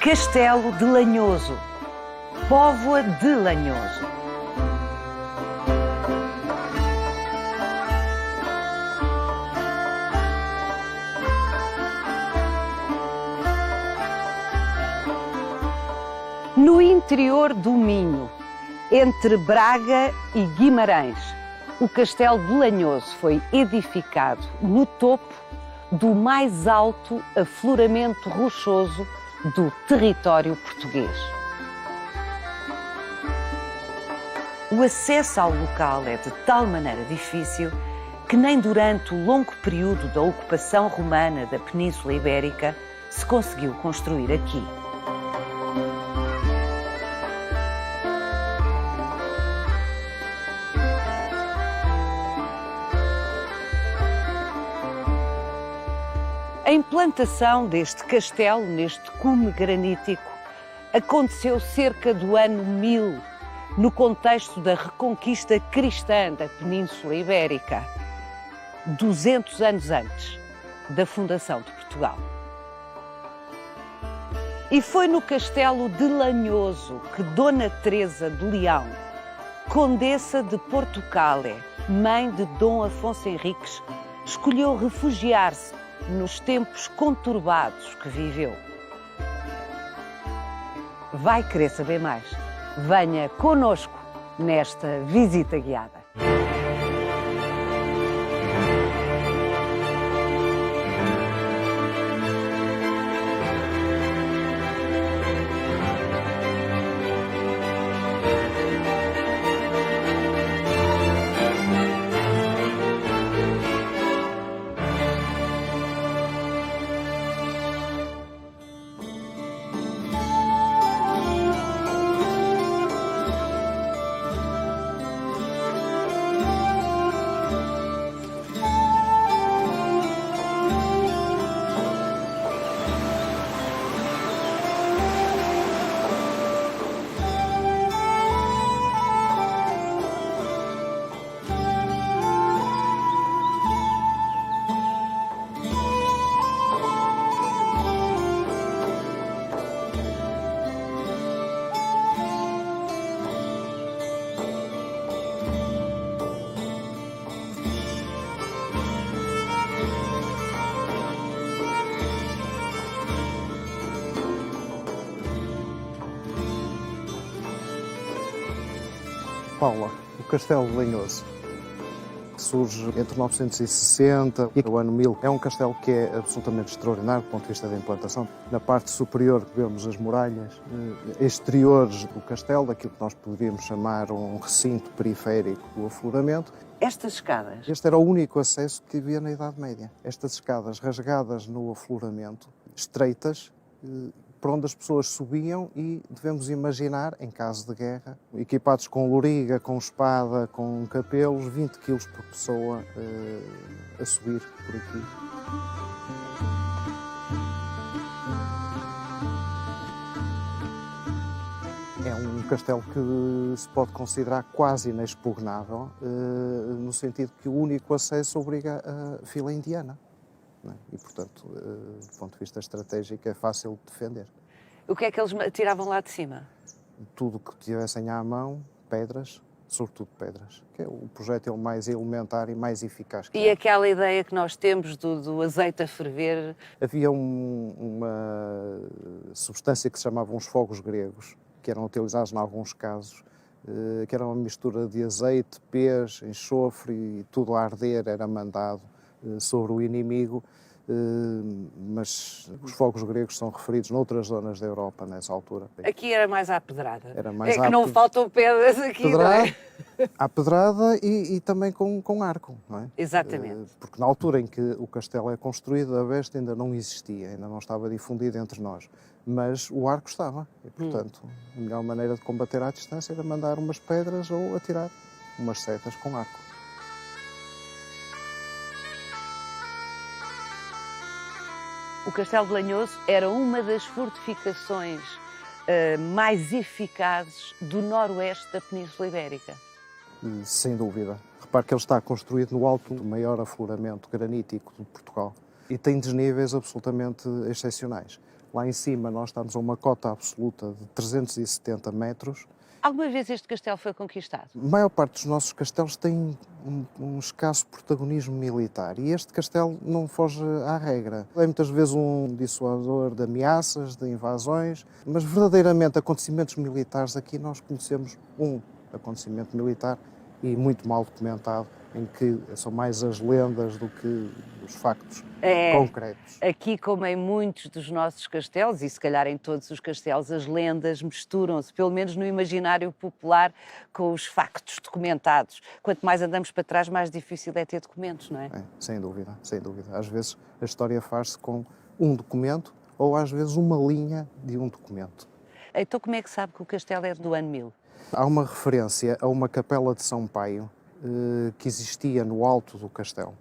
Castelo de Lanhoso, Póvoa de Lanhoso. No interior do Minho, entre Braga e Guimarães, o Castelo de Lanhoso foi edificado no topo do mais alto afloramento rochoso do território português. O acesso ao local é de tal maneira difícil que nem durante o longo período da ocupação romana da Península Ibérica se conseguiu construir aqui. A implantação deste castelo, neste cume granítico, aconteceu cerca do ano 1000, no contexto da reconquista cristã da Península Ibérica, 200 anos antes da fundação de Portugal. E foi no Castelo de Lanhoso que Dona Teresa de Leão, Condessa de Portucale, mãe de Dom Afonso Henriques, escolheu refugiar-se nos tempos conturbados que viveu. Vai querer saber mais? Venha conosco nesta visita guiada. Paula, o Castelo de Lanhoso, que surge entre 960 e o ano 1000. É um castelo que é absolutamente extraordinário do ponto de vista da implantação. Na parte superior vemos as muralhas exteriores do castelo, daquilo que nós poderíamos chamar um recinto periférico do afloramento. Estas escadas? Este era o único acesso que havia na Idade Média. Estas escadas rasgadas no afloramento, estreitas, por onde as pessoas subiam e devemos imaginar, em caso de guerra, equipados com loriga, com espada, com capelos, 20 kg por pessoa a subir por aqui. É um castelo que se pode considerar quase inexpugnável, no sentido que o único acesso obriga a fila indiana. E, portanto, do ponto de vista estratégico, é fácil de defender. O que é que eles tiravam lá de cima? Tudo que tivessem à mão, pedras, sobretudo pedras, que é o projétil mais elementar e mais eficaz que E há. aquela ideia que nós temos do azeite a ferver? Havia uma substância que se chamavam os fogos gregos, que eram utilizados em alguns casos, que era uma mistura de azeite, pez, enxofre e tudo a arder era mandado sobre o inimigo, mas os fogos gregos são referidos noutras zonas da Europa nessa altura. Aqui era mais à pedrada. Era mais é que não faltam pedras aqui, não é? À pedrada e também com arco, não é? Exatamente. Porque na altura em que o castelo é construído, a besta ainda não existia, ainda não estava difundida entre nós. Mas o arco estava, e portanto a melhor maneira de combater à distância era mandar umas pedras ou atirar umas setas com arco. O Castelo de Lanhoso era uma das fortificações mais eficazes do noroeste da Península Ibérica. Sem dúvida. Repare que ele está construído no alto do maior afloramento granítico de Portugal e tem desníveis absolutamente excepcionais. Lá em cima nós estamos a uma cota absoluta de 370 metros. Alguma vez este castelo foi conquistado? A maior parte dos nossos castelos tem um escasso protagonismo militar e este castelo não foge à regra. É muitas vezes um dissuasor de ameaças, de invasões, mas verdadeiramente acontecimentos militares aqui nós conhecemos um acontecimento militar e muito mal documentado, em que são mais as lendas do que os factos concretos. Aqui, como em muitos dos nossos castelos, e se calhar em todos os castelos, as lendas misturam-se, pelo menos no imaginário popular, com os factos documentados. Quanto mais andamos para trás, mais difícil é ter documentos, não é? Sem dúvida, sem dúvida. Às vezes a história faz-se com um documento ou às vezes uma linha de um documento. Então como é que sabe que o castelo é do ano 1000? Há uma referência a uma capela de São Paio que existia no alto do castelo.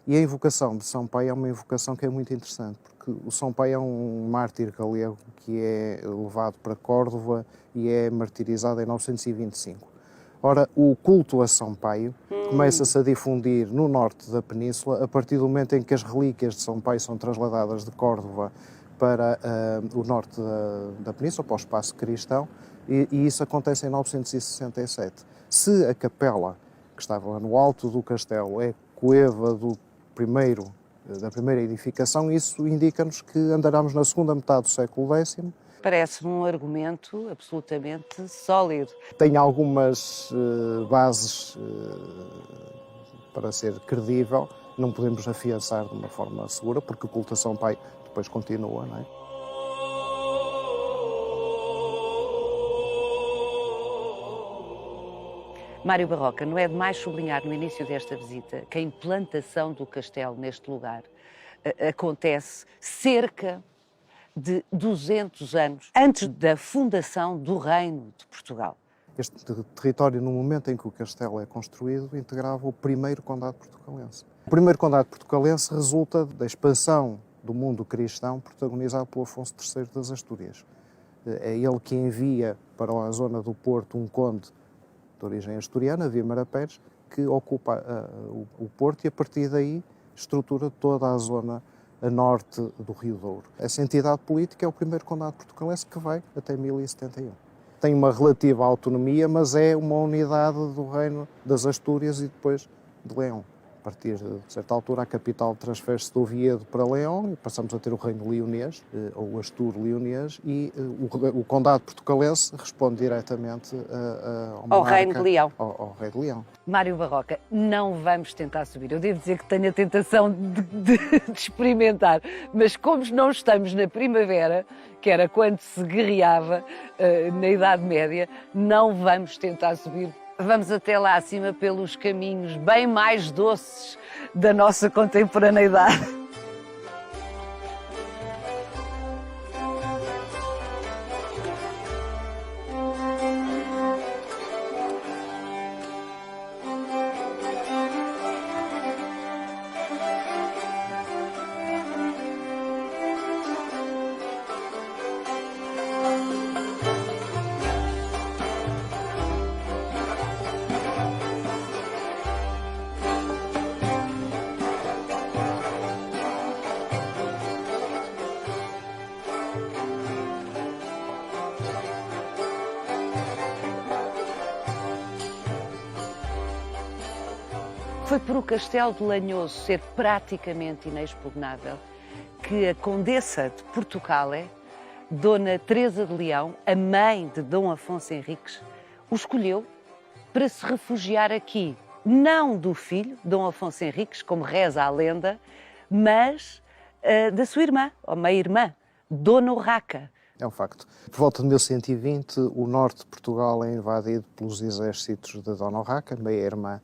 E a invocação de São Paio é uma invocação que é muito interessante, porque o São Paio é um mártir galego que é levado para Córdoba e é martirizado em 925. Ora, o culto a São Paio começa-se a difundir no norte da península a partir do momento em que as relíquias de São Paio são trasladadas de Córdoba para o norte da península, para o espaço cristão, e isso acontece em 967. Se a capela que estava no alto do castelo é coeva da primeira edificação, isso indica-nos que andaremos na segunda metade do século X. Parece-me um argumento absolutamente sólido. Tem algumas bases para ser credível, não podemos afiançar de uma forma segura, porque a culto a São Paio depois continua, não é? Mário Barroca, não é demais sublinhar no início desta visita que a implantação do castelo neste lugar acontece cerca de 200 anos antes da fundação do Reino de Portugal. Este território, no momento em que o castelo é construído, integrava o primeiro condado portucalense. O primeiro condado portucalense resulta da expansão do mundo cristão protagonizado pelo Afonso III das Astúrias. É ele que envia para a zona do Porto um conde de origem asturiana, Vímara Pérez, que ocupa o Porto e a partir daí estrutura toda a zona a norte do Rio Douro. Essa entidade política é o primeiro condado portucalense que vai até 1071. Tem uma relativa autonomia, mas é uma unidade do reino das Astúrias e depois de Leão. A partir de certa altura, a capital transfere-se do Oviedo para Leão e passamos a ter o reino leonês, ou o Astur-leonês, e o condado portucalense responde diretamente ao Reino de Leão. Ao rei de Leão. Mário Barroca, não vamos tentar subir. Eu devo dizer que tenho a tentação de experimentar, mas como não estamos na primavera, que era quando se guerreava na Idade Média, não vamos tentar subir. Vamos até lá acima pelos caminhos bem mais doces da nossa contemporaneidade. Foi por o Castelo de Lanhoso ser praticamente inexpugnável que a Condessa de Portucale, Dona Teresa de Leão, a mãe de Dom Afonso Henriques, o escolheu para se refugiar aqui, não do filho, Dom Afonso Henriques, como reza a lenda, mas da sua irmã, ou meia-irmã, Dona Urraca. É um facto. Por volta de 1120, o norte de Portugal é invadido pelos exércitos de Dona Urraca, meia-irmã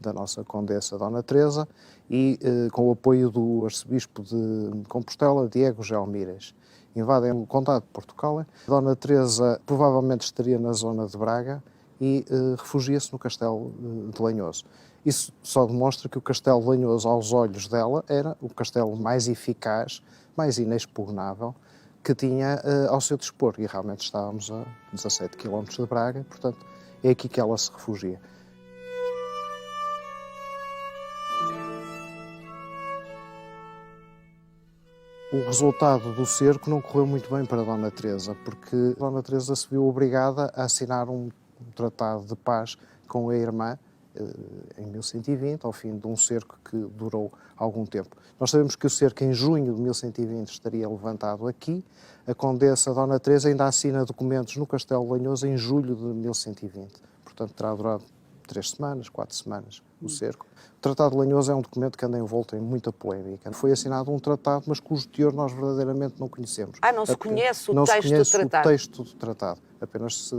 da nossa Condessa Dona Teresa, e com o apoio do arcebispo de Compostela, Diego Gelmírez. Invadem o condado de Portugal. Dona Teresa provavelmente estaria na zona de Braga e refugia-se no castelo de Lanhoso. Isso só demonstra que o castelo de Lanhoso, aos olhos dela, era o castelo mais eficaz, mais inexpugnável, que tinha ao seu dispor. E realmente estávamos a 17 km de Braga, portanto, é aqui que ela se refugia. O resultado do cerco não correu muito bem para Dona Teresa, porque Dona Teresa se viu obrigada a assinar um tratado de paz com a irmã em 1120, ao fim de um cerco que durou algum tempo. Nós sabemos que o cerco em junho de 1120 estaria levantado aqui. A condessa Dona Teresa ainda assina documentos no Castelo de Lanhoso em julho de 1120. Portanto, terá durado 3 semanas, 4 semanas o cerco. O Tratado de Lanhoso é um documento que anda envolto em muita polémica. Foi assinado um tratado, mas cujo teor nós verdadeiramente não conhecemos. Não se conhece o não texto se conhece do tratado? O texto do tratado. Apenas se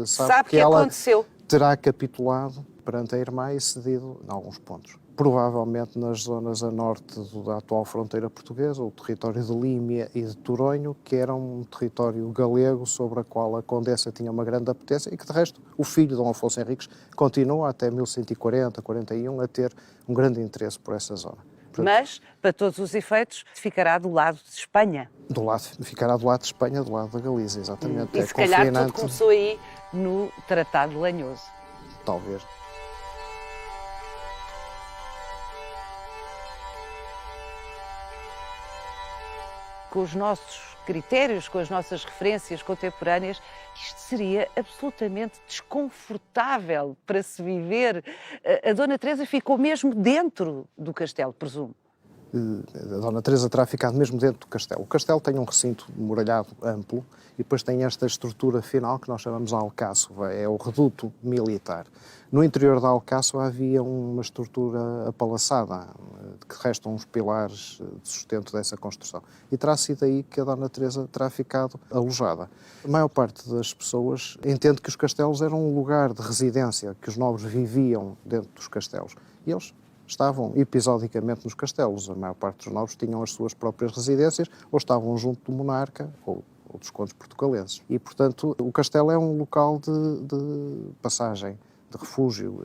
sabe que ela aconteceu. Terá capitulado perante a irmã e cedido em alguns pontos. Provavelmente nas zonas a norte da atual fronteira portuguesa, o território de Límia e de Toronho, que era um território galego sobre a qual a condessa tinha uma grande apetência e que, de resto, o filho de Dom Afonso Henriques continua até 1140, 41 a ter um grande interesse por essa zona. Portanto, mas, para todos os efeitos, ficará do lado de Espanha. Ficará do lado de Espanha, do lado da Galícia, exatamente. E se calhar tudo começou aí no Tratado de Lanhoso. Talvez. Com os nossos critérios, com as nossas referências contemporâneas, isto seria absolutamente desconfortável para se viver. A Dona Teresa ficou mesmo dentro do castelo, presumo. A Dona Teresa terá ficado mesmo dentro do castelo. O castelo tem um recinto muralhado amplo e depois tem esta estrutura final que nós chamamos de alcáçova, é o reduto militar. No interior da alcáçova havia uma estrutura apalaçada, que restam uns pilares de sustento dessa construção. E terá sido aí que a Dona Teresa terá ficado alojada. A maior parte das pessoas entende que os castelos eram um lugar de residência, que os nobres viviam dentro dos castelos. E eles estavam episodicamente nos castelos. A maior parte dos nobres tinham as suas próprias residências ou estavam junto do monarca ou dos condes portucalenses. E, portanto, o castelo é um local de passagem, de refúgio.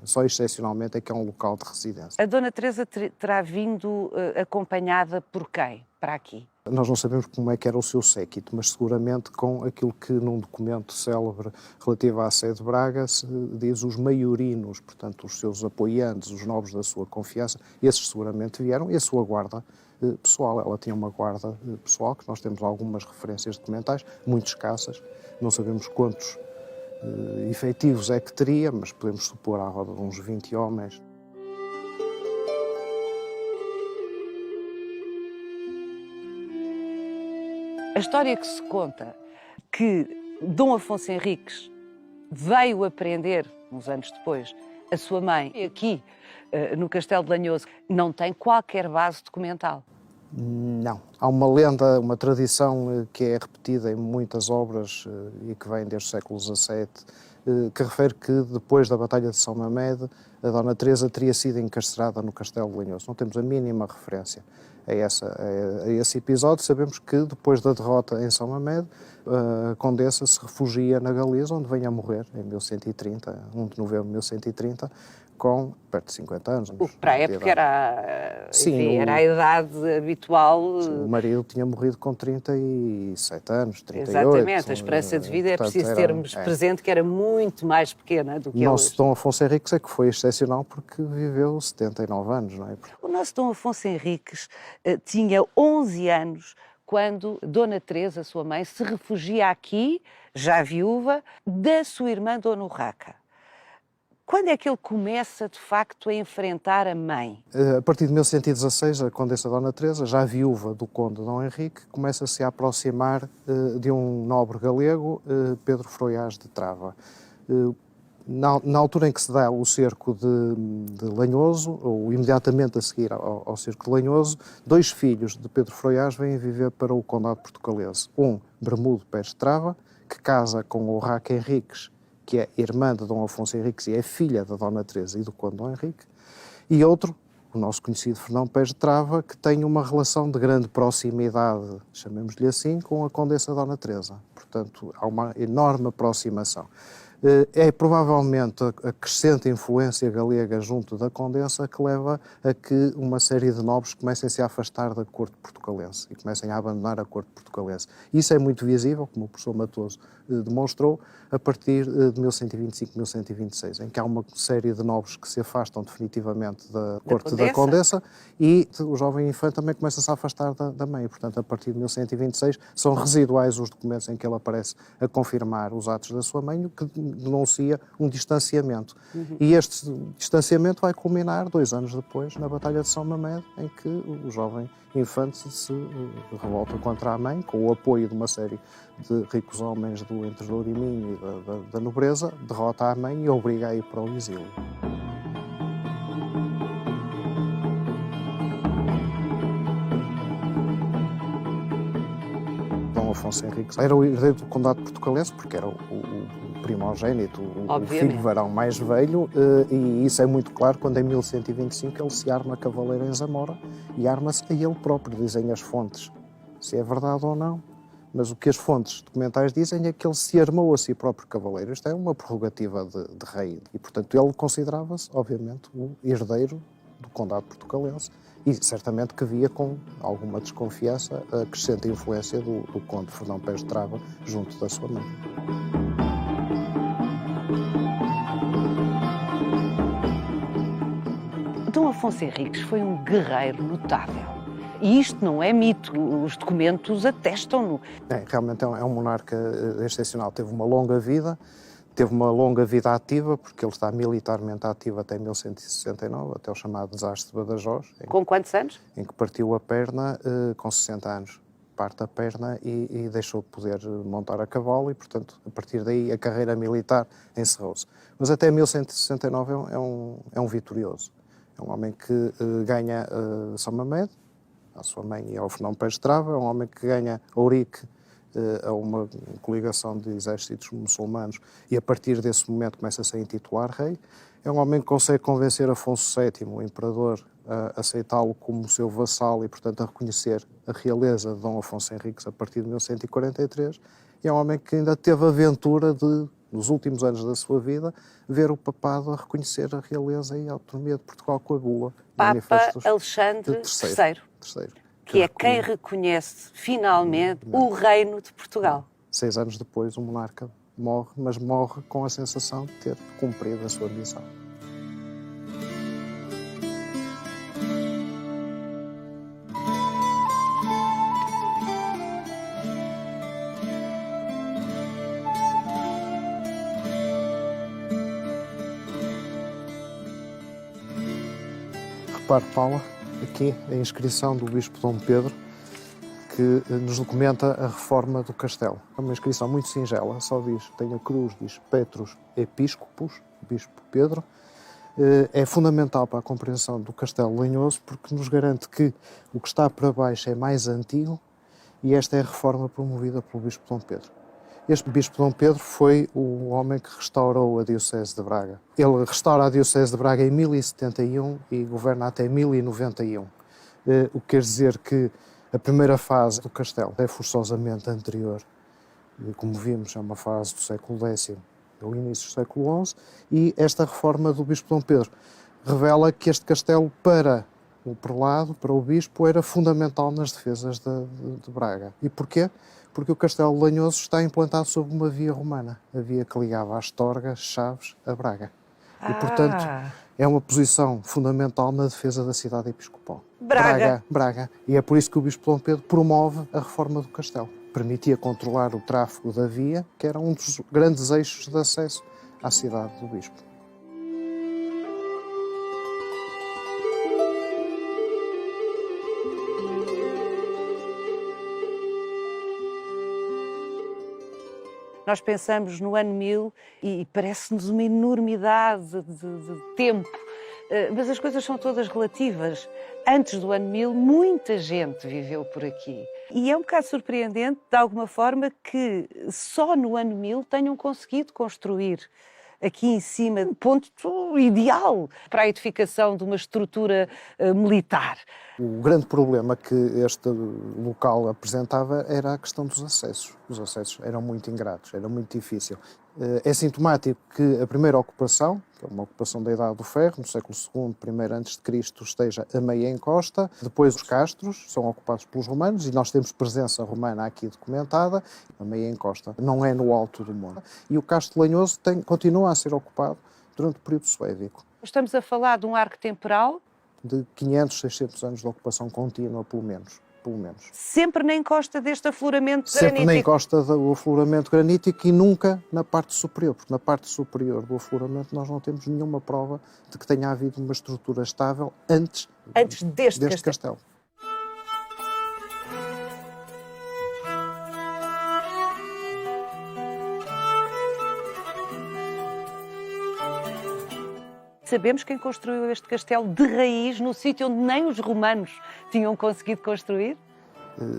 Só excepcionalmente é que é um local de residência. A Dona Teresa terá vindo acompanhada por quem para aqui? Nós não sabemos como é que era o seu séquito, mas seguramente com aquilo que num documento célebre relativo à Sé de Braga se diz os maiorinos, portanto os seus apoiantes, os nobres da sua confiança, esses seguramente vieram, e a sua guarda pessoal. Ela tinha uma guarda pessoal, que nós temos algumas referências documentais, muito escassas, não sabemos quantos efetivos é que teria, mas podemos supor à roda de uns 20 homens. A história que se conta que Dom Afonso Henriques veio aprender, uns anos depois, a sua mãe, aqui no Castelo de Lanhoso, não tem qualquer base documental. Não. Há uma lenda, uma tradição que é repetida em muitas obras e que vem desde o século XVII, que refere que depois da Batalha de São Mamede, a Dona Teresa teria sido encarcerada no Castelo de Lanhoso. Não temos a mínima referência a esse episódio. Sabemos que depois da derrota em São Mamede, a Condessa se refugia na Galiza, onde vem a morrer em 1130, 1 de novembro de 1130, com perto de 50 anos. O que para a época era, enfim, era a idade habitual. O marido tinha morrido com 37 anos, 38. Exatamente, a esperança de vida, portanto, preciso termos presente que era muito mais pequena do que hoje. O nosso Dom Afonso Henriques é que foi excepcional porque viveu 79 anos, não é? O nosso Dom Afonso Henriques tinha 11 anos quando Dona Teresa, sua mãe, se refugia aqui, já viúva, da sua irmã Dona Urraca. Quando é que ele começa, de facto, a enfrentar a mãe? A partir de 1116, a Condessa Dona Teresa, já viúva do Conde Dom Henrique, começa-se a aproximar de um nobre galego, Pedro Froiás de Trava. Na altura em que se dá o cerco de Lanhoso, ou imediatamente a seguir ao cerco de Lanhoso, 2 filhos de Pedro Froiás vêm viver para o Condado Portucalense. Um, Bermudo Pérez de Trava, que casa com o Urraca Henriques, que é irmã de Dom Afonso Henriques e é filha da Dona Teresa e do Conde Dom Henrique, e outro, o nosso conhecido Fernão Pés de Trava, que tem uma relação de grande proximidade, chamemos-lhe assim, com a Condessa Dona Teresa. Portanto, há uma enorme aproximação. É provavelmente a crescente influência galega junto da Condessa que leva a que uma série de nobres comecem-se a afastar da corte portucalense e comecem a abandonar a corte portucalense. Isso é muito visível, como o professor Matoso demonstrou, a partir de 1125-1126, em que há uma série de nobres que se afastam definitivamente da corte da Condessa e o jovem infante também começa-se a afastar da mãe. Portanto, a partir de 1126 são residuais os documentos em que ele aparece a confirmar os atos da sua mãe, o que denuncia um distanciamento. E este distanciamento vai culminar 2 anos depois na Batalha de São Mamede, em que o jovem infante se revolta contra a mãe, com o apoio de uma série de ricos homens do Entre Douro e Minho e da nobreza, derrota a mãe e obriga a ir para o exílio. Dom Afonso Henriques era o herdeiro do condado portucalense, porque era o primogênito, o filho varão mais velho, e isso é muito claro quando em 1125 ele se arma cavaleiro em Zamora e arma-se a ele próprio, dizem as fontes. Se é verdade ou não, mas o que as fontes documentais dizem é que ele se armou a si próprio cavaleiro. Isto é uma prerrogativa de rei e, portanto, ele considerava-se, obviamente, o herdeiro do condado portucalense e certamente que via com alguma desconfiança a crescente influência do conde Fernão Pés de Trava junto da sua mãe. Dom Afonso Henriques foi um guerreiro notável. E isto não é mito, os documentos atestam-no. Realmente é um monarca excepcional. Teve uma longa vida ativa, porque ele está militarmente ativo até 1169, até o chamado desastre de Badajoz. Com quantos anos? Em que partiu a perna com 60 anos. Parte a perna e deixou de poder montar a cavalo e, portanto, a partir daí a carreira militar encerrou-se. Mas até 1169 é um vitorioso. É um homem que ganha São Mamede, à sua mãe e ao Fernão Pés de Trava, é um homem que ganha Ourique a uma coligação de exércitos muçulmanos e a partir desse momento começa-se a intitular rei. É um homem que consegue convencer Afonso VII, o imperador, a aceitá-lo como seu vassalo e, portanto, a reconhecer a realeza de Dom Afonso Henriques a partir de 1143. E é um homem que ainda teve a aventura de, nos últimos anos da sua vida, ver o papado a reconhecer a realeza e a autonomia de Portugal com a bula. Papa Alexandre III. Que é quem reconhece finalmente o reino de Portugal. 6 anos depois, o monarca morre, mas morre com a sensação de ter cumprido a sua missão. Repare, Paula, aqui a inscrição do Bispo Dom Pedro, que nos documenta a reforma do castelo. É uma inscrição muito singela, só diz, tem a cruz, diz Petrus Episcopus, Bispo Pedro. É fundamental para a compreensão do Castelo Lanhoso porque nos garante que o que está para baixo é mais antigo e esta é a reforma promovida pelo Bispo Dom Pedro. Este Bispo Dom Pedro foi o homem que restaurou a Diocese de Braga. Ele restaura a Diocese de Braga em 1071 e governa até 1091. O que quer dizer que a primeira fase do castelo é forçosamente anterior. Como vimos, é uma fase do século X, do início do século XI, e esta reforma do Bispo Dom Pedro revela que este castelo, para o prelado, para o bispo, era fundamental nas defesas de Braga. E porquê? Porque o Castelo Lanhoso está implantado sobre uma via romana, a via que ligava Astorga, Chaves, a Braga. E, portanto, é uma posição fundamental na defesa da cidade episcopal. Braga. E é por isso que o Bispo Dom Pedro promove a reforma do castelo. Permitia controlar o tráfego da via, que era um dos grandes eixos de acesso à cidade do Bispo. Nós pensamos no ano 1000 e parece-nos uma enormidade de tempo, mas as coisas são todas relativas. Antes do ano 1000, muita gente viveu por aqui. E é um bocado surpreendente, de alguma forma, que só no ano 1000 tenham conseguido construir aqui em cima um ponto ideal para a edificação de uma estrutura militar. O grande problema que este local apresentava era a questão dos acessos. Os acessos eram muito ingratos, era muito difícil. É sintomático que a primeira ocupação, que é uma ocupação da Idade do Ferro, no século II, primeiro antes de Cristo, esteja a meia encosta. Depois os castros são ocupados pelos romanos e nós temos presença romana aqui documentada. A meia encosta não é no alto do monte. E o Castro Lanhoso continua a ser ocupado durante o período suévico. Estamos a falar de um arco temporal? De 500, 600 anos de ocupação contínua, pelo menos. Sempre na encosta deste afloramento granítico? Sempre na encosta do afloramento granítico e nunca na parte superior, porque na parte superior do afloramento nós não temos nenhuma prova de que tenha havido uma estrutura estável antes deste castelo. Sabemos quem construiu este castelo de raiz, no sítio onde nem os romanos tinham conseguido construir?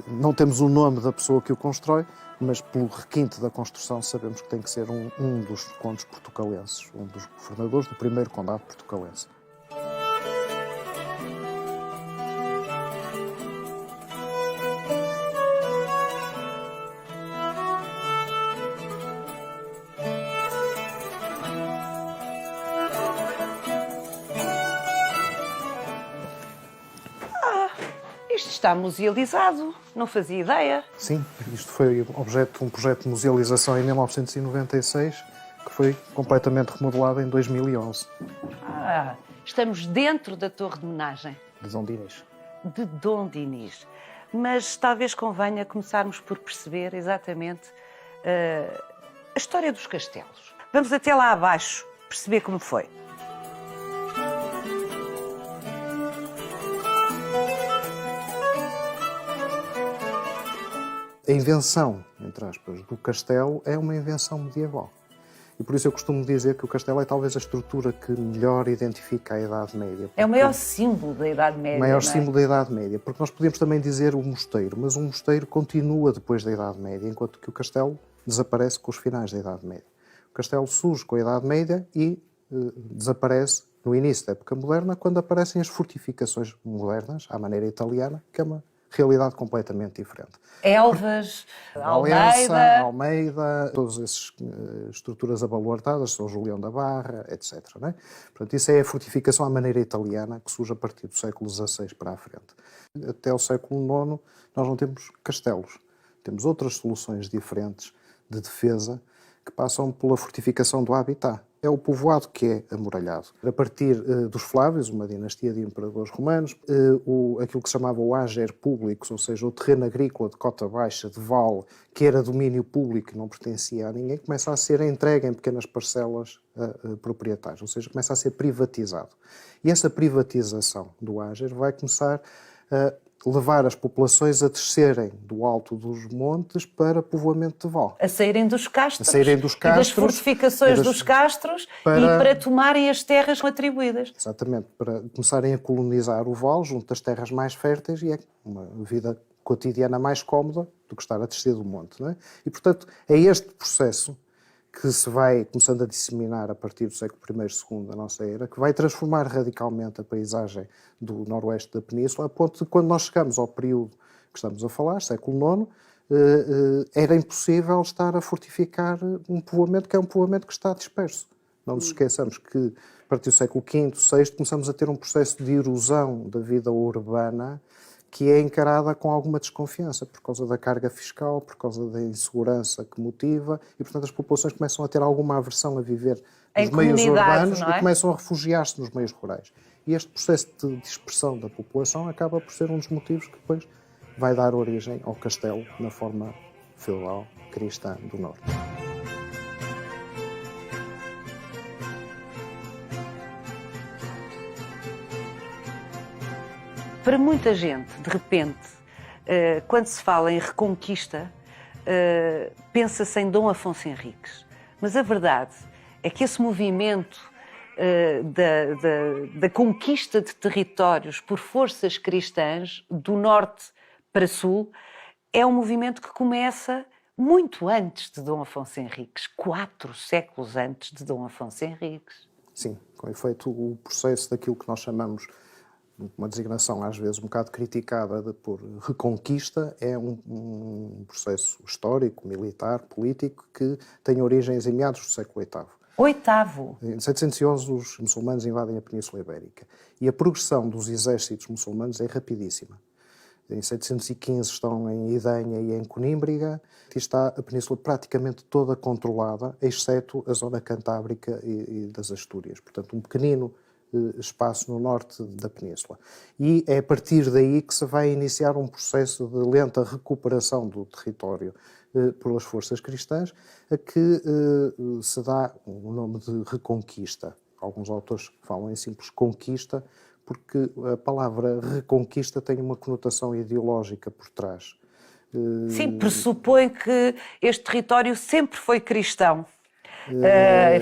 Não temos o nome da pessoa que o constrói, mas pelo requinte da construção sabemos que tem que ser um dos condes portucalenses, um dos governadores do primeiro condado portucalense. Isto está musealizado, não fazia ideia. Sim, isto foi um projeto de musealização em 1996, que foi completamente remodelado em 2011. Estamos dentro da Torre de Homenagem. De Dom Dinis. De Dom Dinis. Mas talvez convenha começarmos por perceber exatamente a história dos castelos. Vamos até lá abaixo perceber como foi. A invenção, entre aspas, do castelo é uma invenção medieval. E por isso eu costumo dizer que o castelo é talvez a estrutura que melhor identifica a Idade Média. É o maior símbolo da Idade Média. O maior símbolo da Idade Média, porque nós podemos também dizer o mosteiro, mas o mosteiro continua depois da Idade Média, enquanto que o castelo desaparece com os finais da Idade Média. O castelo surge com a Idade Média e desaparece no início da época moderna, quando aparecem as fortificações modernas, à maneira italiana, que é uma realidade completamente diferente. Elvas, Almeida, todas essas estruturas abaluartadas, São Julião da Barra, etc. Não é? Portanto, isso é a fortificação à maneira italiana, que surge a partir do século XVI para a frente. Até o século IX nós não temos castelos, temos outras soluções diferentes de defesa que passam pela fortificação do habitat. É o povoado que é amuralhado. A partir dos Flávios, uma dinastia de imperadores romanos, aquilo que se chamava o ager públicos, ou seja, o terreno agrícola de cota baixa, de vale, que era domínio público e não pertencia a ninguém, começa a ser entregue em pequenas parcelas proprietárias, ou seja, começa a ser privatizado. E essa privatização do ager vai começar a levar as populações a descerem do alto dos montes para povoamento de vale. A saírem dos castros, e das fortificações dos castros e para tomarem as terras atribuídas. Exatamente, para começarem a colonizar o vale junto das terras mais férteis e é uma vida cotidiana mais cómoda do que estar a descer do monte. Não é? E, portanto, é este processo que se vai começando a disseminar a partir do século I e II da nossa era, que vai transformar radicalmente a paisagem do noroeste da península, a ponto de quando nós chegamos ao período que estamos a falar, século IX, era impossível estar a fortificar um povoamento que é um povoamento que está disperso. Não nos esqueçamos que, a partir do século V, VI, começamos a ter um processo de erosão da vida urbana que é encarada com alguma desconfiança por causa da carga fiscal, por causa da insegurança que motiva e, portanto, as populações começam a ter alguma aversão a viver nos meios urbanos e começam a refugiar-se nos meios rurais. E este processo de dispersão da população acaba por ser um dos motivos que depois vai dar origem ao castelo na forma feudal cristã do Norte. Para muita gente, de repente, quando se fala em reconquista, pensa-se em Dom Afonso Henriques. Mas a verdade é que esse movimento da conquista de territórios por forças cristãs, do norte para sul, é um movimento que começa muito antes de Dom Afonso Henriques, 4 séculos antes de Dom Afonso Henriques. Sim, com efeito o processo daquilo que nós chamamos uma designação às vezes um bocado criticada por reconquista, é um processo histórico, militar, político, que tem origens em meados do século VIII. Oitavo. Em 711 os muçulmanos invadem a Península Ibérica e a progressão dos exércitos muçulmanos é rapidíssima. Em 715 estão em Idanha e em Conímbriga e está a península praticamente toda controlada, exceto a zona cantábrica e das Astúrias. Portanto, um pequenino espaço no norte da península. E é a partir daí que se vai iniciar um processo de lenta recuperação do território pelas forças cristãs, a que se dá o nome de Reconquista. Alguns autores falam em simples conquista, porque a palavra reconquista tem uma conotação ideológica por trás. Sim, pressupõe que este território sempre foi cristão.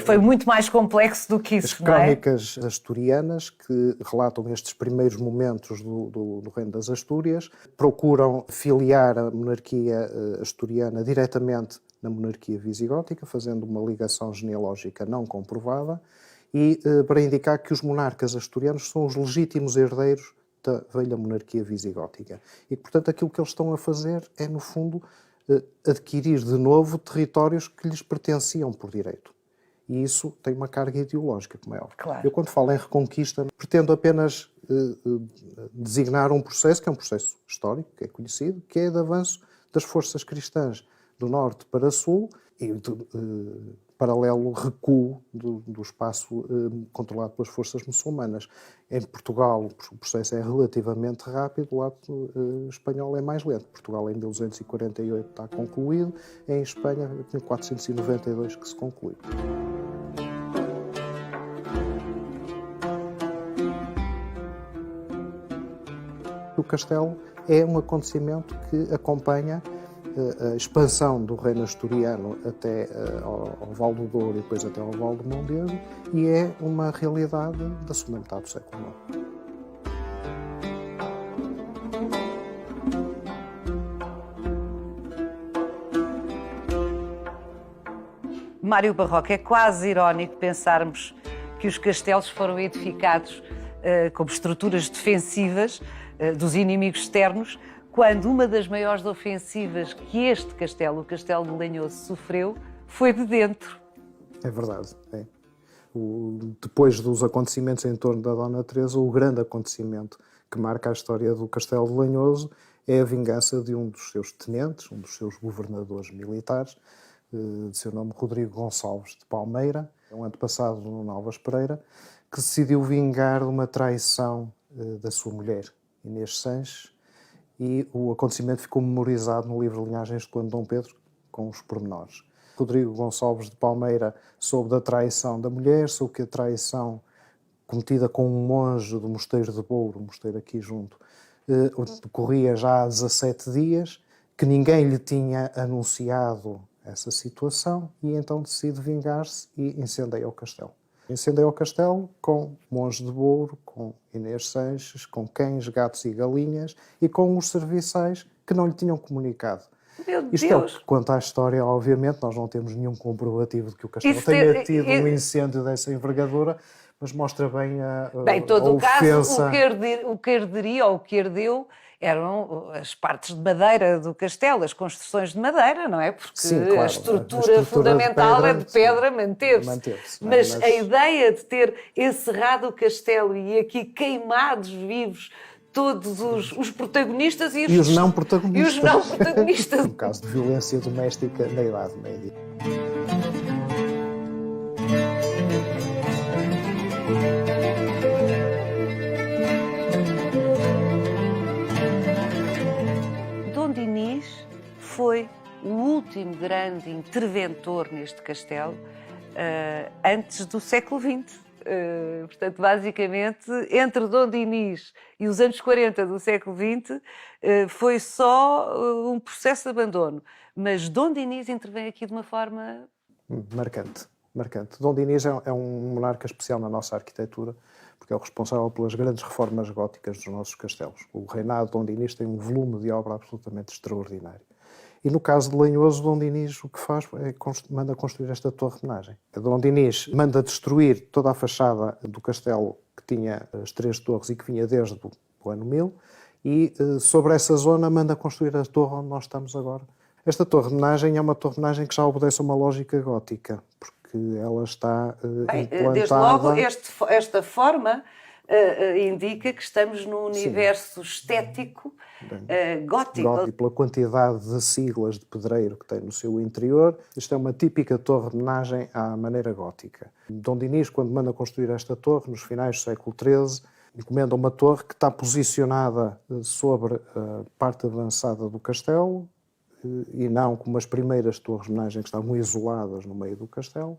Foi muito mais complexo do que isso, As não é? crónicas asturianas, que relatam estes primeiros momentos do Reino das Astúrias, procuram filiar a monarquia asturiana diretamente na monarquia visigótica, fazendo uma ligação genealógica não comprovada, e para indicar que os monarcas asturianos são os legítimos herdeiros da velha monarquia visigótica. E que, portanto, aquilo que eles estão a fazer é, no fundo, adquirir de novo territórios que lhes pertenciam por direito. E isso tem uma carga ideológica, como é óbvio. Claro. Eu, quando falo em reconquista, pretendo apenas designar um processo, que é um processo histórico, que é conhecido, que é de avanço das forças cristãs do norte para sul e paralelo recuo do espaço controlado pelas forças muçulmanas. Em Portugal o processo é relativamente rápido, o lado espanhol é mais lento. Portugal em 1248 está concluído, em Espanha em 492 que se conclui. O castelo é um acontecimento que acompanha a expansão do reino asturiano até ao Val do Douro e depois até ao Val do Mondego, e é uma realidade da segunda metade do século IX. Mário Barroca, é quase irónico pensarmos que os castelos foram edificados como estruturas defensivas dos inimigos externos, quando uma das maiores ofensivas que este castelo, o Castelo de Lanhoso, sofreu, foi de dentro. É verdade. É. Depois dos acontecimentos em torno da Dona Teresa, o grande acontecimento que marca a história do Castelo de Lanhoso é a vingança de um dos seus tenentes, um dos seus governadores militares, de seu nome Rodrigo Gonçalves de Palmeira, um antepassado do Novas Pereira, que decidiu vingar uma traição da sua mulher, Inês Sanches, e o acontecimento ficou memorizado no livro Linhagens de Conde Dom Pedro, com os pormenores. Rodrigo Gonçalves de Palmeira soube da traição da mulher, soube que a traição cometida com um monge do Mosteiro de Bouro, um mosteiro aqui junto, decorria já há 17 dias, que ninguém lhe tinha anunciado essa situação, e então decide vingar-se e incendeia o castelo. Incendeia o castelo com monge de Bouro, com Inês Sanches, com cães, gatos e galinhas e com os serviçais que não lhe tinham comunicado. Meu Isto Deus. é o que conta a história, obviamente. Nós não temos nenhum comprovativo de que o castelo tenha tido um incêndio dessa envergadura, mas mostra bem a Bem, em todo o ofensa. caso, o que arderia ou o que ardeu eram as partes de madeira do castelo, as construções de madeira, não é? Porque Sim, claro, a estrutura fundamental é de pedra, manteve-se. Mas a ideia de ter encerrado o castelo e aqui queimados vivos todos os protagonistas e os não protagonistas. E os não protagonistas. Um caso de violência doméstica na Idade Média. Dom Dinis foi o último grande interventor neste castelo antes do século XX. Portanto, basicamente, entre Dom Dinis e os anos 40 do século XX, foi só um processo de abandono. Mas Dom Dinis intervém aqui de uma forma... Marcante. Dom Dinis é um monarca especial na nossa arquitetura, porque é o responsável pelas grandes reformas góticas dos nossos castelos. O reinado de Dom Dinis tem um volume de obra absolutamente extraordinário. E no caso de Lanhoso, Dom Dinis o que faz é manda construir esta torre-homenagem. Dom Dinis manda destruir toda a fachada do castelo que tinha as 3 torres e que vinha desde o ano 1000 e sobre essa zona manda construir a torre onde nós estamos agora. Esta torre-homenagem é uma torre-homenagem que já obedece a uma lógica gótica, porque ela está implantada... Desde logo, esta forma indica que estamos num universo estético gótico. Gótico, pela quantidade de siglas de pedreiro que tem no seu interior. Isto é uma típica torre-homenagem à maneira gótica. Dom Dinis, quando manda construir esta torre, nos finais do século XIII, encomenda uma torre que está posicionada sobre a parte avançada do castelo, e não como as primeiras torres-homenagem que estavam isoladas no meio do castelo,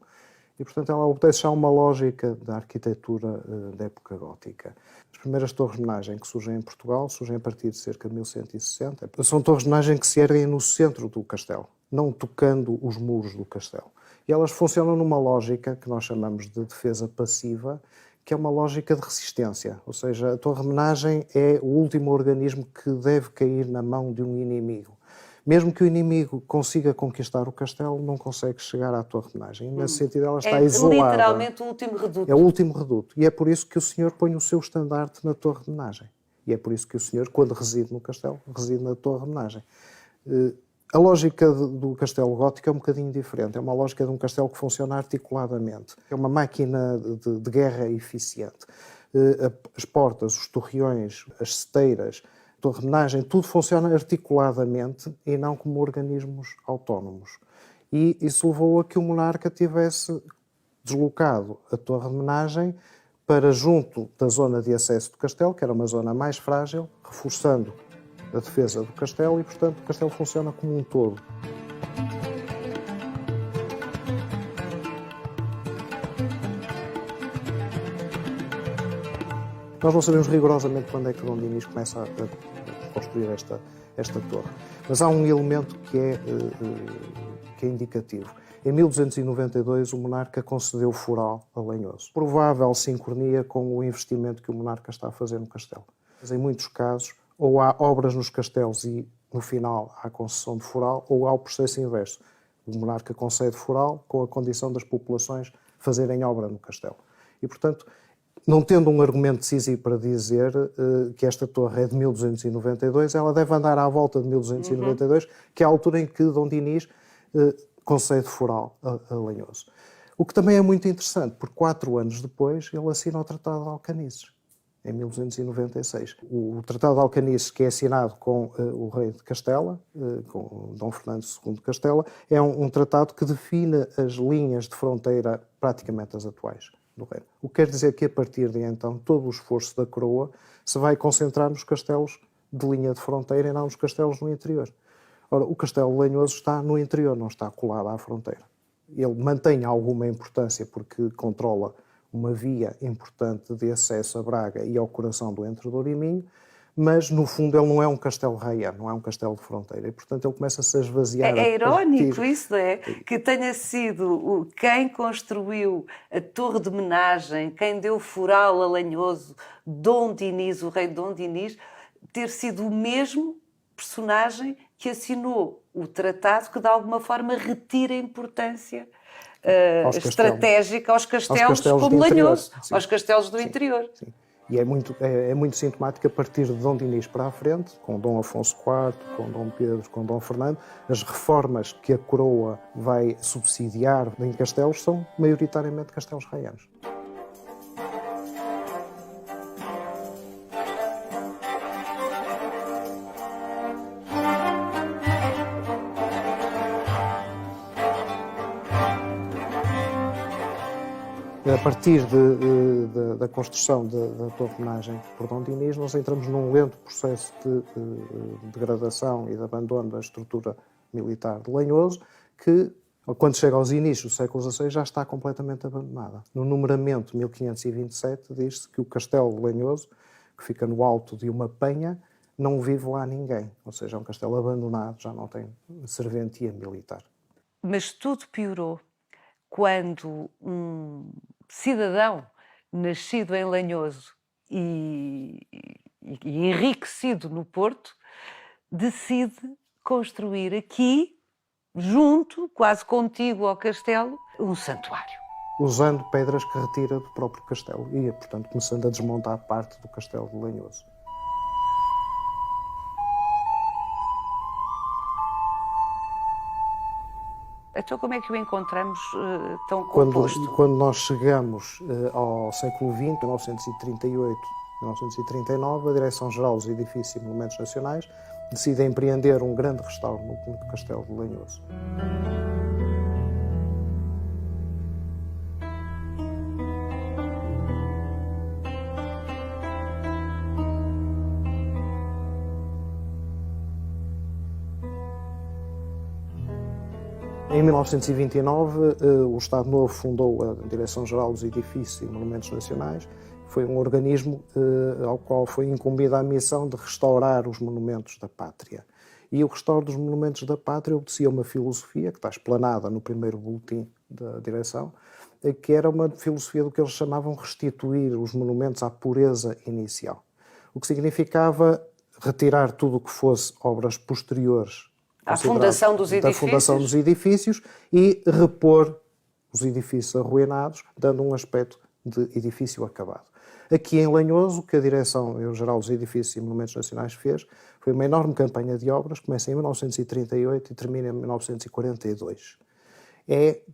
e, portanto, ela obedece a uma lógica da arquitetura da época gótica. As primeiras torres-homenagem que surgem em Portugal surgem a partir de cerca de 1160. São torres-homenagem que se erguem no centro do castelo, não tocando os muros do castelo. E elas funcionam numa lógica que nós chamamos de defesa passiva, que é uma lógica de resistência. Ou seja, a torre-homenagem é o último organismo que deve cair na mão de um inimigo. Mesmo que o inimigo consiga conquistar o castelo, não consegue chegar à torre-homenagem. Nesse sentido, ela está isolada. É literalmente o último reduto. É o último reduto. E é por isso que o senhor põe o seu estandarte na torre-homenagem. E é por isso que o senhor, quando reside no castelo, reside na torre-homenagem. A lógica do castelo gótico é um bocadinho diferente. É uma lógica de um castelo que funciona articuladamente. É uma máquina de guerra eficiente. As portas, os torreões, as seteiras, torre-homenagem, tudo funciona articuladamente e não como organismos autónomos. E isso levou a que o monarca tivesse deslocado a torre-homenagem para junto da zona de acesso do castelo, que era uma zona mais frágil, reforçando a defesa do castelo e, portanto, o castelo funciona como um todo. Nós não sabemos rigorosamente quando é que Dom Dinis começa a construir esta torre, mas há um elemento que é indicativo. Em 1292, o monarca concedeu foral a Lanhoso. Provável sincronia com o investimento que o monarca está a fazer no castelo. Mas em muitos casos, ou há obras nos castelos e, no final, há concessão de foral, ou há o processo inverso. O monarca concede foral com a condição das populações fazerem obra no castelo. E, portanto, não tendo um argumento decisivo para dizer que esta torre é de 1292, ela deve andar à volta de 1292, que é a altura em que Dom Dinis concede foral a Lanhoso. O que também é muito interessante, porque 4 anos depois ele assina o Tratado de Alcanices, em 1296. O Tratado de Alcanices, que é assinado com o rei de Castela, com Dom Fernando II de Castela, é um tratado que define as linhas de fronteira praticamente as atuais do reino. O que quer dizer que, a partir de então, todo o esforço da coroa se vai concentrar nos castelos de linha de fronteira e não nos castelos no interior. Ora, o castelo de Lanhoso está no interior, não está colado à fronteira. Ele mantém alguma importância porque controla uma via importante de acesso a Braga e ao coração do Entre Douro e Minho, mas, no fundo, ele não é um castelo raiano, não é um castelo de fronteira. E, portanto, ele começa-se a esvaziar. É irónico isso, não é? Que tenha sido quem construiu a torre de homenagem, quem deu foral a Lanhoso, Dom Dinis, o rei Dom Dinis, ter sido o mesmo personagem que assinou o tratado que, de alguma forma, retira a importância estratégica aos castelos como Lanhoso, aos castelos do interior. Sim. E é muito sintomático a partir de Dom Dinis para a frente, com Dom Afonso IV, com Dom Pedro, com Dom Fernando, as reformas que a coroa vai subsidiar em castelos são maioritariamente castelos raianos. A partir da construção da torre-homenagem por Dom Dinis, nós entramos num lento processo de degradação e de abandono da estrutura militar de Lanhoso, que, quando chega aos inícios do século XVI, já está completamente abandonada. No numeramento 1527 diz-se que o castelo de Lanhoso, que fica no alto de uma penha, não vive lá ninguém. Ou seja, é um castelo abandonado, já não tem serventia militar. Mas tudo piorou quando um cidadão nascido em Lanhoso e enriquecido no Porto decide construir aqui, junto, quase contíguo ao castelo, um santuário. Usando pedras que retira do próprio castelo e, portanto, começando a desmontar parte do castelo de Lanhoso. Então como é que o encontramos tão composto? Quando nós chegamos ao século XX, 1938, 1939, a Direção-Geral dos Edifícios e Monumentos Nacionais decide empreender um grande restauro no castelo de Lanhoso. Em 1929, o Estado Novo fundou a Direção-Geral dos Edifícios e Monumentos Nacionais. Foi um organismo ao qual foi incumbida a missão de restaurar os monumentos da pátria. E o restauro dos monumentos da pátria obedecia uma filosofia, que está explanada no primeiro boletim da direção, que era uma filosofia do que eles chamavam restituir os monumentos à pureza inicial. O que significava retirar tudo o que fosse obras posteriores à fundação dos edifícios. Da fundação dos edifícios e repor os edifícios arruinados, dando um aspecto de edifício acabado. Aqui em Lanhoso, o que a Direção-Geral dos Edifícios e Monumentos Nacionais fez foi uma enorme campanha de obras, começa em 1938 e termina em 1942.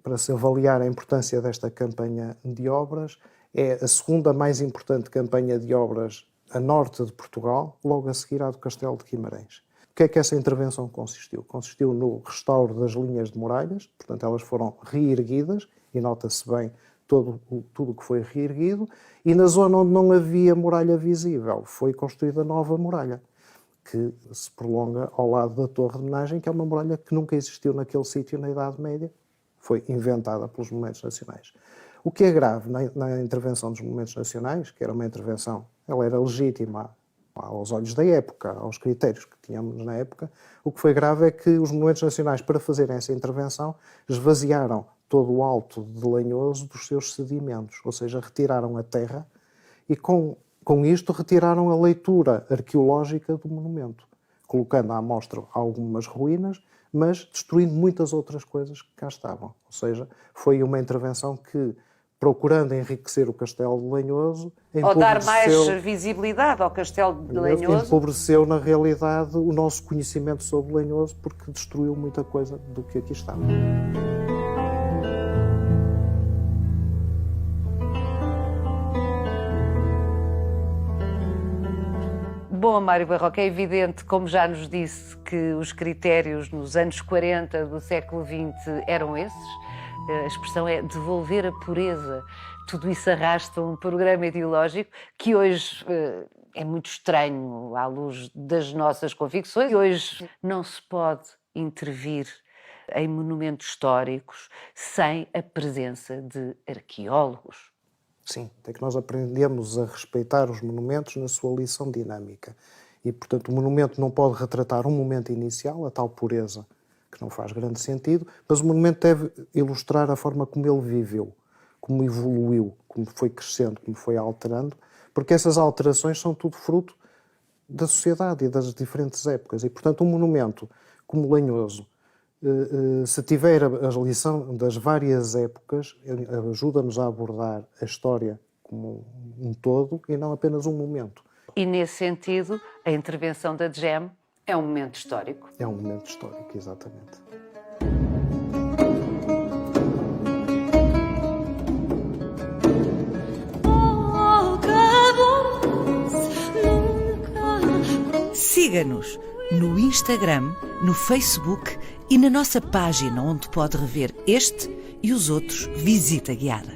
Para se avaliar a importância desta campanha de obras, é a segunda mais importante campanha de obras a norte de Portugal, logo a seguir à do Castelo de Guimarães. O que é que essa intervenção consistiu? Consistiu no restauro das linhas de muralhas, portanto elas foram reerguidas, e nota-se bem tudo o que foi reerguido, e na zona onde não havia muralha visível foi construída nova muralha, que se prolonga ao lado da Torre de Homenagem, que é uma muralha que nunca existiu naquele sítio na Idade Média, foi inventada pelos Monumentos Nacionais. O que é grave na intervenção dos Monumentos Nacionais, que era uma intervenção, ela era legítima aos olhos da época, aos critérios que tínhamos na época, o que foi grave é que os Monumentos Nacionais, para fazerem essa intervenção, esvaziaram todo o alto de Lanhoso dos seus sedimentos, ou seja, retiraram a terra e com isto retiraram a leitura arqueológica do monumento, colocando à mostra algumas ruínas, mas destruindo muitas outras coisas que cá estavam. Ou seja, foi uma intervenção que, procurando enriquecer o Castelo de Lanhoso, ou dar mais visibilidade ao Castelo de Lanhoso, empobreceu, na realidade, o nosso conhecimento sobre Lanhoso, porque destruiu muita coisa do que aqui estava. Bom, Mário Barroca, é evidente, como já nos disse, que os critérios nos anos 40 do século XX eram esses. A expressão é devolver a pureza. Tudo isso arrasta um programa ideológico que hoje é muito estranho à luz das nossas convicções. Hoje não se pode intervir em monumentos históricos sem a presença de arqueólogos. Sim, é que nós aprendemos a respeitar os monumentos na sua lição dinâmica. E, portanto, o monumento não pode retratar um momento inicial, a tal pureza, que não faz grande sentido, mas o monumento deve ilustrar a forma como ele viveu, como evoluiu, como foi crescendo, como foi alterando, porque essas alterações são tudo fruto da sociedade e das diferentes épocas. E, portanto, um monumento como Lanhoso, se tiver a lição das várias épocas, ajuda-nos a abordar a história como um todo e não apenas um momento. E, nesse sentido, a intervenção da DGEM é um momento histórico. É um momento histórico, exatamente. Siga-nos no Instagram, no Facebook e na nossa página onde pode rever este e os outros Visita Guiada.